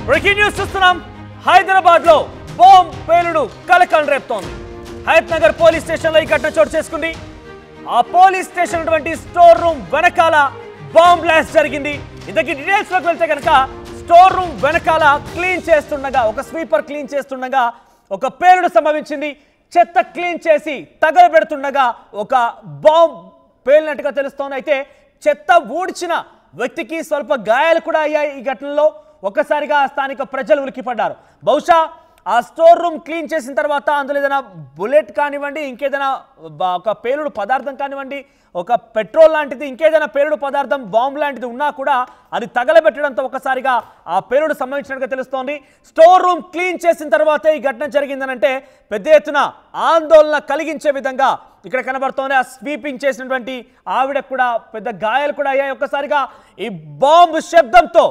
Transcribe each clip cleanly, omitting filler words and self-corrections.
Breaking news చూస్తున్నాం. హైదరాబాద్ లో bomb పేలుడు కలకలం రేపుతోంది. హయత్ నగర్ పోలీస్ స్టేషన్ లో ఈ ఘటన చోటు చేసుకుంది. ఆ పోలీస్ స్టేషన్ అటువంటి స్టోర్ రూమ్ వెనకాల బాంబ్ బ్లాస్ట్ జరిగింది. ఇంతకీ డీటెయిల్స్ లోకి వెళ్తే కనుక స్టోర్ రూమ్ వెనకాల క్లీన్ చేస్తుండగా ఒక స్వీపర్ క్లీన్ చేస్తుండగా ఒక పేలుడు సంభవించింది. చెత్త క్లీన్ చేసి తగలబెడుతుండగా ఒక బాంబ్ పేలినట్టుగా తెలుస్తోంది. అయితే చెత్త ఊడ్చిన వ్యక్తికి స్వల్ప గాయాలు కూడా అయ్యాయి. ఈ ఘటనలో ఒక్కసారిగా స్థానిక ప్రజలు ఉలిక్కిపడ్డారు. బహుశా ఆ స్టోర్ రూమ్ క్లీన్ చేసిన తర్వాత అందులో ఏదైనా బుల్లెట్ కానివ్వండి, ఇంకేదైనా ఒక పేలుడు పదార్థం కానివ్వండి, ఒక పెట్రోల్ లాంటిది, ఇంకేదైనా పేలుడు పదార్థం బాంబు లాంటిది ఉన్నా కూడా అది తగలబెట్టడంతో ఒకసారిగా ఆ పేలుడు సంభవించినట్టుగా తెలుస్తోంది. స్టోర్ రూమ్ క్లీన్ చేసిన తర్వాతే ఈ ఘటన జరిగిందనంటే పెద్ద ఎత్తున ఆందోళన కలిగించే విధంగా ఇక్కడ కనబడుతోంది. ఆ స్వీపింగ్ చేసినటువంటి ఆవిడ కూడా పెద్ద గాయాలు కూడా అయ్యాయి. ఒక్కసారిగా ఈ బాంబు శబ్దంతో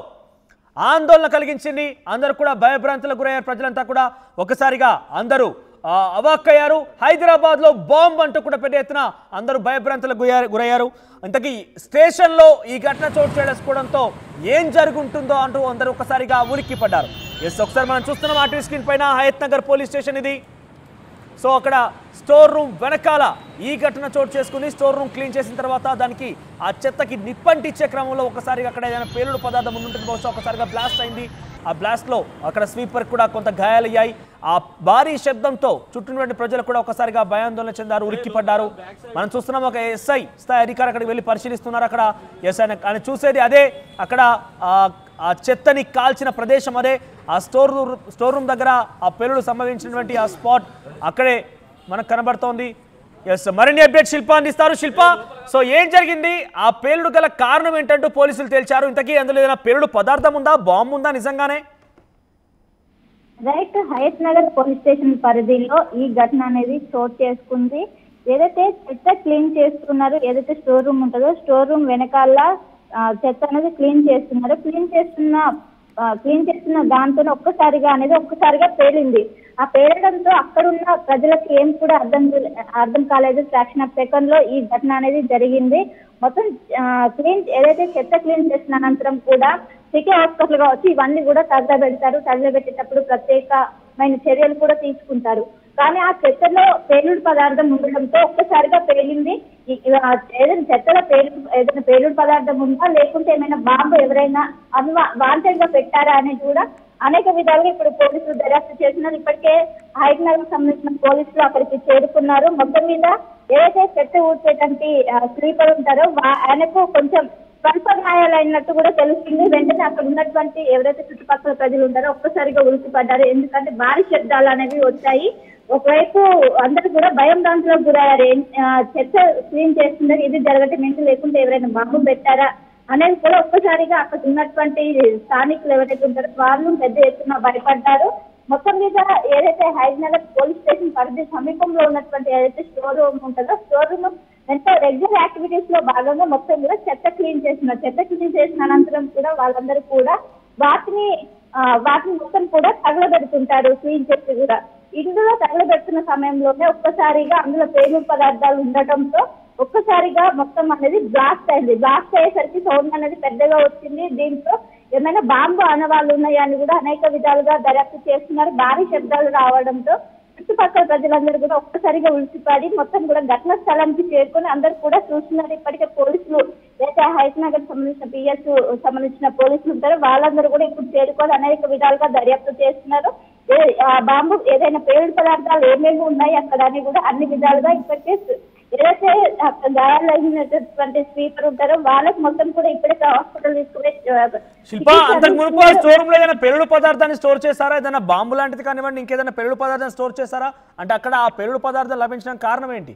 ఆందోళన కలిగించింది. అందరూ కూడా భయభ్రాంతులకు గురయ్యారు. ప్రజలంతా కూడా ఒకసారిగా అందరూ అవాక్కయ్యారు. హైదరాబాద్ లో బాంబు అంటూ కూడా పెద్ద ఎత్తున అందరూ భయభ్రాంతులకు గురయ్యారు. ఇంతకీ స్టేషన్లో ఈ ఘటన చోటు చేసుకోవడంతో ఏం జరుగుంటుందో అంటూ అందరూ ఒకసారిగా ఉలిక్కి పడ్డారు. ఒకసారి మనం చూస్తున్నాం ఆర్టీవీ స్క్రీన్ పైన హయత్ నగర్ పోలీస్ స్టేషన్ ఇది. సో అక్కడ స్టోర్ రూమ్ వెనకాల ఈ ఘటన చోటు చేసుకుని స్టోర్ రూమ్ క్లీన్ చేసిన తర్వాత దానికి ఆ చెత్తకి నిప్పంటిచ్చే క్రమంలో ఒకసారిగా అక్కడ ఏదైనా పేలుడు పదార్థం ఉంటుంటుంది. బహుశా ఒకసారిగా బ్లాస్ట్ అయింది. ఆ బ్లాస్ట్లో అక్కడ స్వీపర్ కూడా కొంత గాయాలయ్యాయి. ఆ భారీ శబ్దంతో చుట్టూటువంటి ప్రజలు కూడా ఒకసారిగా భయాందోళన చెందారు, ఉలిక్కిపడ్డారు. మనం చూస్తున్నాం ఒక ఎస్ఐ స్థాయి అధికారి అక్కడికి వెళ్ళి పరిశీలిస్తున్నారు. అక్కడ ఎస్ఐ అని చూసేది అదే, అక్కడ ఆ చెత్తని కాల్చిన ప్రదేశం అదే. ఆ స్టోర్ రూమ్ దగ్గర ఆ పేలుడు సంభవించినటువంటి ఆ స్పాట్ అక్కడే మనకు కనబడుతోంది. మరిన్ని అప్డేట్ శిల్ప అందిస్తారు. శిల్ప, సో ఏం జరిగింది, ఆ పేలుడు గల కారణం ఏంటంటూ పోలీసులు తేల్చారు. ఇంతకీ అందులో ఏదైనా పేలుడు పదార్థం ఉందా, బాంబు ఉందా నిజంగానే? Right, Hayat Nagar police station పరిధిలో ఈ ఘటన అనేది చోటు చేసుకుంది. ఏదైతే చెత్త క్లీన్ చేస్తున్నారు, ఏదైతే స్టోర్ రూమ్ ఉంటుందో స్టోర్ రూమ్ వెనకాల చెత్త అనేది క్లీన్ చేస్తున్నారు. క్లీన్ చేస్తున్న దాంతో ఒక్కసారిగా పేలింది. ఆ పేలడంతో అక్కడున్న ప్రజలకు ఏం కూడా అర్థం కాలేదు. ఫ్రాక్షన్ ఆఫ్ సెకండ్ లో ఈ ఘటన అనేది జరిగింది. మొత్తం ఏదైతే చెత్త క్లీన్ చేసిన అనంతరం కూడా సిటీ హాస్పిటల్ కావచ్చు ఇవన్నీ కూడా తగలబెట్టేటప్పుడు ప్రత్యేకమైన చర్యలు కూడా తీసుకుంటారు. కానీ ఆ చెత్తలో పేలుడు పదార్థం ఉండడంతో ఒక్కసారిగా పేలింది. ఏదైనా చెత్తలో ఏదైనా పేలుడు పదార్థం ఉందా, లేకుంటే ఏమైనా బాంబు ఎవరైనా వాంటెడ్ గా పెట్టారా అనేది కూడా అనేక విధాలుగా ఇప్పుడు పోలీసులు దర్యాప్తు చేస్తున్నారు. ఇప్పటికే హయత్ నగర్ సంబంధించిన పోలీసులు అక్కడికి చేరుకున్నారు. మొత్తం మీద ఏదైతే చెత్త ఊడ్చేటువంటి స్లీపర్ ఉంటారో ఆయనకు కొంచెం స్వల్ప గాయాలైనట్టు కూడా తెలుస్తుంది. వెంటనే అక్కడ ఉన్నటువంటి ఎవరైతే చుట్టుపక్కల ప్రజలు ఉంటారో ఒక్కసారిగా ఉలిక్కిపడ్డారు. ఎందుకంటే భారీ శబ్దాలు అనేవి వచ్చాయి. ఒకవైపు అందరూ కూడా భయం దాంట్లోకి గురయ్యారు. చెత్త క్లీన్ చేస్తున్నారు, ఇది జరగటం ఏంటి, లేకుంటే ఎవరైనా బాంబు పెట్టారా అనేది కూడా ఒక్కసారిగా అక్కడ ఉన్నటువంటి స్థానికులు ఎవరైతే ఉంటారో వాళ్ళు పెద్ద ఎత్తున భయపడ్డారు. మొత్తం మీద ఏదైతే హయత్ నగర్ పోలీస్ స్టేషన్ పరిధి సమీపంలో ఉన్నటువంటి ఏదైతే స్టోర్ రూమ్ ఉంటుందో స్టోర్ రూమ్ ఎంతో రెగ్యులర్ యాక్టివిటీస్ లో భాగంగా మొత్తం కూడా చెత్త క్లీన్ చేసిన అనంతరం కూడా వాళ్ళందరూ కూడా వాటిని మొత్తం కూడా తగలబెడుతుంటారు. క్లీన్ చేసి కూడా ఇందులో తగలబెడుతున్న సమయంలోనే ఒక్కసారిగా అందులో పేలుడు పదార్థాలు ఉండటంతో ఒక్కసారిగా మొత్తం అనేది బ్లాస్ట్ అయింది. బ్లాస్ట్ అయ్యేసరికి సౌండ్ అనేది పెద్దగా వచ్చింది. దీంతో ఏమైనా బాంబు ఆనవాళ్ళు ఉన్నాయా అని కూడా అనేక విధాలుగా దర్యాప్తు చేస్తున్నారు. భారీ శబ్దాలు రావడంతో చుట్టుపక్కల ప్రజలందరూ కూడా ఒక్కసారిగా ఉలిసిపడి మొత్తం కూడా ఘటనా స్థలానికి చేరుకొని అందరూ కూడా చూస్తున్నారు. ఇప్పటికే పోలీసులు ఏదైతే హయత్ నగర్ సంబంధించిన పిఎస్ సంబంధించిన పోలీసులు ఉంటారో వాళ్ళందరూ కూడా ఇప్పుడు చేరుకొని అనేక విధాలుగా దర్యాప్తు చేస్తున్నారు. బాంబు ఏదైనా పేలుడు పదార్థాలు ఏమేమి ఉన్నాయి అక్కడ అని కూడా అన్ని విధాలుగా ఇప్పటికే ఏదైతే గాయాలైనటువంటి స్వీపర్ ఉంటారో వాళ్ళకి మొత్తం కూడా ఇప్పటికే హాస్పిటల్ తీసుకునే శిల్ప, అంతకు మునుపు స్టోర్ రూమ్ లో ఏదైనా పేలుడు పదార్థాన్ని స్టోర్ చేశారా, ఏదైనా బాంబు లాంటిది కానివ్వండి ఇంకేదైనా పేలుడు పదార్థాన్ని స్టోర్ చేశారా? అంటే అక్కడ ఆ పేలుడు పదార్థం లభించడానికి కారణం ఏంటి?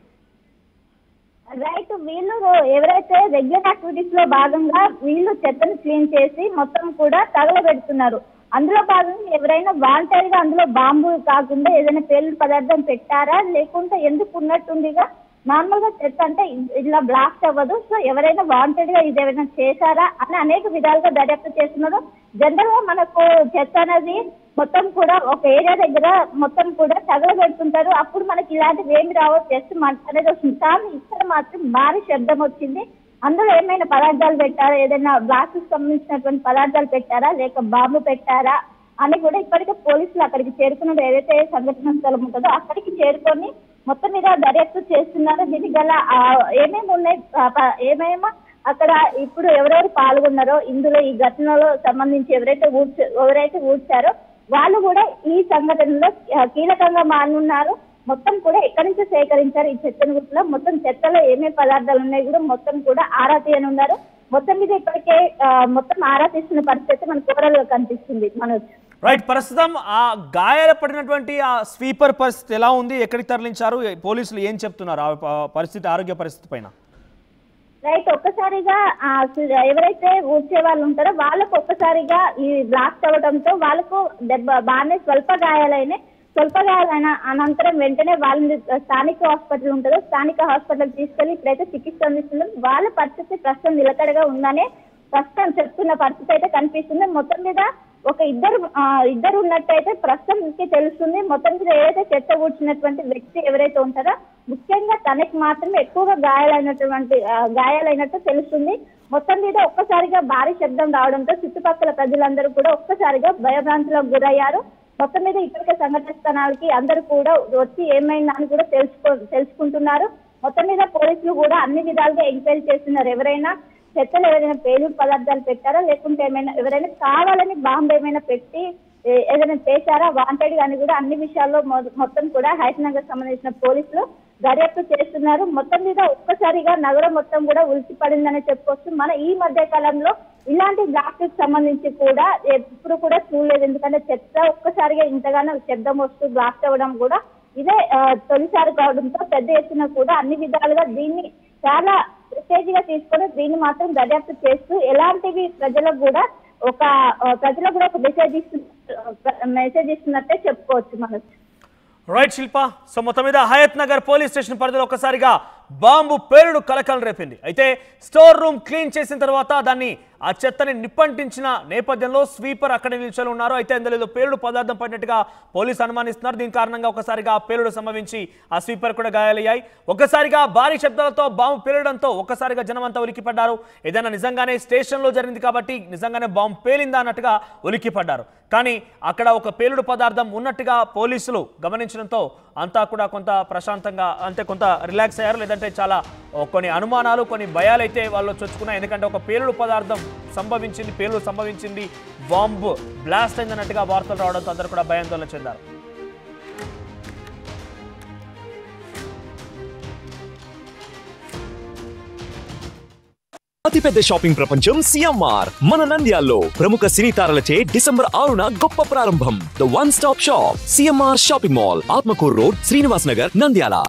రైట్, వీళ్ళు ఎవరైతే రెగ్యులర్ యాక్టివిటీస్ లో భాగంగా వీళ్ళు చెత్తను క్లీన్ చేసి మొత్తం కూడా తగలబెడుతున్నారు. అందులో భాగంగా ఎవరైనా వాంటెడ్ గా అందులో బాంబు కాకుండా ఏదైనా పేలుడు పదార్థం పెట్టారా, లేకుంటే ఎందుకు ఉన్నట్టుండిగా నార్మల్ గా చెత్త అంటే ఇలా బ్లాస్ట్ అవ్వదు. సో ఎవరైనా వాంటెడ్ గా ఇది ఏమైనా చేశారా అని అనేక విధాలుగా దర్యాప్తు చేస్తున్నారు. జనరల్ గా మనకు చెత్త అనేది మొత్తం కూడా ఒక ఏరియా దగ్గర మొత్తం కూడా తగలబెడుతుంటారు. అప్పుడు మనకి ఇలాంటివి ఏమి రావో జస్ట్ మంట అనేది వస్తుంది. కానీ ఇక్కడ మాత్రం భారీ శబ్దం వచ్చింది. అందులో ఏమైనా పదార్థాలు పెట్టారా, ఏదైనా బ్లాస్ట్ సంబంధించినటువంటి పదార్థాలు పెట్టారా, లేక బాంబు పెట్టారా అని కూడా ఇప్పటికే పోలీసులు అక్కడికి చేరుకున్నారు. ఏదైతే సంఘటన స్థలం ఉంటుందో అక్కడికి చేరుకొని మొత్తం మీద దర్యాప్తు చేస్తున్నారు. దీనికి గల ఏమేమి ఉన్నాయి, ఏమేమో అక్కడ ఇప్పుడు ఎవరెవరు పాల్గొన్నారో ఇందులో ఈ ఘటనలో సంబంధించి ఎవరైతే ఊడ్చారో వాళ్ళు కూడా ఈ సంఘటనలో కీలకంగా మానున్నారు. మొత్తం కూడా ఎక్కడి నుంచి సేకరించారు ఈ చెత్తను గుర్తులో, మొత్తం చెత్తలో ఏమేమి పదార్థాలు ఉన్నాయి కూడా మొత్తం కూడా ఆరా తీయనున్నారు. మొత్తం మీద ఇప్పటికే మొత్తం ఆరా తీస్తున్న పరిస్థితి మన కూరలో కనిపిస్తుంది. మనోజ్ రైట్, ప్రస్తుతం ఆ గాయాల పడినటువంటి ఆ స్వీపర్ పరిస్థితి ఎలా ఉంది, ఎక్కడికి తరలించారు, పోలీసులు ఏం చెప్తున్నారు ఆ పరిస్థితి, ఆరోగ్య పరిస్థితి పైన? రైట్, ఒక్కసారిగా ఎవరైతే ఊడ్చే వాళ్ళు ఉంటారో వాళ్ళకు ఒక్కసారిగా ఈ బ్లాస్ట్ అవ్వడంతో వాళ్ళకు బాగానే స్వల్ప గాయాలైన అనంతరం వెంటనే వాళ్ళని స్థానిక హాస్పిటల్ ఉంటుందో స్థానిక హాస్పిటల్ తీసుకెళ్లి ఇప్పుడైతే చికిత్స అందిస్తున్నారు. వాళ్ళ పరిస్థితి ప్రస్తుతం నిలకడగా ఉందనే ప్రస్తుతం చెప్తున్న పరిస్థితి అయితే కనిపిస్తుంది. మొత్తం మీద ఒక ఇద్దరు ఉన్నట్టయితే ప్రస్తుతానికి తెలుస్తుంది. మొత్తం మీద ఏదైతే చెత్త ఊడ్చినటువంటి వ్యక్తి ఎవరైతే ఉంటారో ముఖ్యంగా తనకి మాత్రమే ఎక్కువగా గాయాలైనట్టు తెలుస్తుంది. మొత్తం మీద ఒక్కసారిగా భారీ శబ్దం రావడంతో చుట్టుపక్కల ప్రజలందరూ కూడా ఒక్కసారిగా భయభ్రాంతులకు గురయ్యారు. మొత్తం మీద ఇప్పటికే సంఘటన స్థలానికి అందరూ కూడా వచ్చి ఏమైందని కూడా తెలుసుకుంటున్నారు. మొత్తం మీద పోలీసులు కూడా అన్ని విధాలుగా ఎంక్వైరీ చేస్తున్నారు. చెత్తలు ఎవరైనా పేలుడు పదార్థాలు పెట్టారా, లేకుంటే ఎవరైనా కావాలని బాంబు ఏమైనా పెట్టి ఏదైనా చేశారా, వాంటెడ్ గాని కూడా అన్ని విషయాల్లో మొత్తం కూడా హైదరాబాద్ సంబంధించిన పోలీసులు దర్యాప్తు చేస్తున్నారు. మొత్తం మీద ఒక్కసారిగా నగరం మొత్తం కూడా ఉలికి పడిందని చెప్పుకోవచ్చు. మన ఈ మధ్య కాలంలో ఇలాంటి బ్లాస్ట్కి సంబంధించి కూడా ఎప్పుడు కూడా చూడలేదు. ఎందుకంటే చెత్త ఒక్కసారిగా ఇంతగానో శబ్దం వస్తూ బ్లాస్ట్ అవ్వడం కూడా ఇదే తొలిసారి కావడంతో పెద్ద ఎత్తున కూడా అన్ని విధాలుగా దీన్ని చాలా ప్రెస్టేజ్గా తీసుకొని దీన్ని మాత్రం దర్యాప్తు చేస్తూ ఎలాంటివి ప్రజలకు కూడా ఒక మెసేజ్ ఇస్తున్నట్టే చెప్పుకోవచ్చు మనం. రైట్ శిల్ప, సో మొత్తం మీద హయత్ నగర్ పోలీస్ స్టేషన్ పరిధిలో ఒక్కసారిగా బాంబు పేలుడు కలకలం రేపింది. అయితే స్టోర్ రూమ్ క్లీన్ చేసిన తర్వాత దాన్ని ఆ చెత్తని నిప్పంటించిన నేపథ్యంలో స్వీపర్ అక్కడ నిల్చొని ఉన్నారు. అయితే అందులో పేలుడు పదార్థం పడినట్టుగా పోలీసు అనుమానిస్తున్నారు. దీని కారణంగా ఒకసారిగా పేలుడు సంభవించి ఆ స్వీపర్ కూడా గాయాలయ్యాయి. ఒక్కసారిగా భారీ శబ్దాలతో బాంబు పేలడంతో ఒక్కసారిగా జనమంతా ఉలిక్కిపడ్డారు. ఏదైనా నిజంగానే స్టేషన్లో జరిగింది కాబట్టి నిజంగానే బాంబు పేలిందా అన్నట్టుగా ఉలిక్కిపడ్డారు. కానీ అక్కడ ఒక పేలుడు పదార్థం ఉన్నట్టుగా పోలీసులు గమనించడంతో అంతా కూడా కొంత ప్రశాంతంగా కొంత రిలాక్స్ అయ్యారు. లేదంటే చాలా కొన్ని అనుమానాలు కొన్ని భయాలు అయితే వాళ్ళు చొచ్చుకున్నాయి. ఎందుకంటే ఒక పేలుడు పదార్థం సంభవించింది, బాంబు బ్లాస్ట్ అయిందన్నట్టుగా వార్తలు రావడంతో అందరూ కూడా భయాందోళన చెందారు. అతిపెద్ద షాపింగ్ ప్రపంచం సిఎంఆర్ మన నంద్యాల్లో ప్రముఖ సినీ తారలచే డిసెంబర్ 6న గొప్ప ప్రారంభం. The one stop shop CMR shopping mall, Atmakur road, Srinivas Nagar, Nandyal.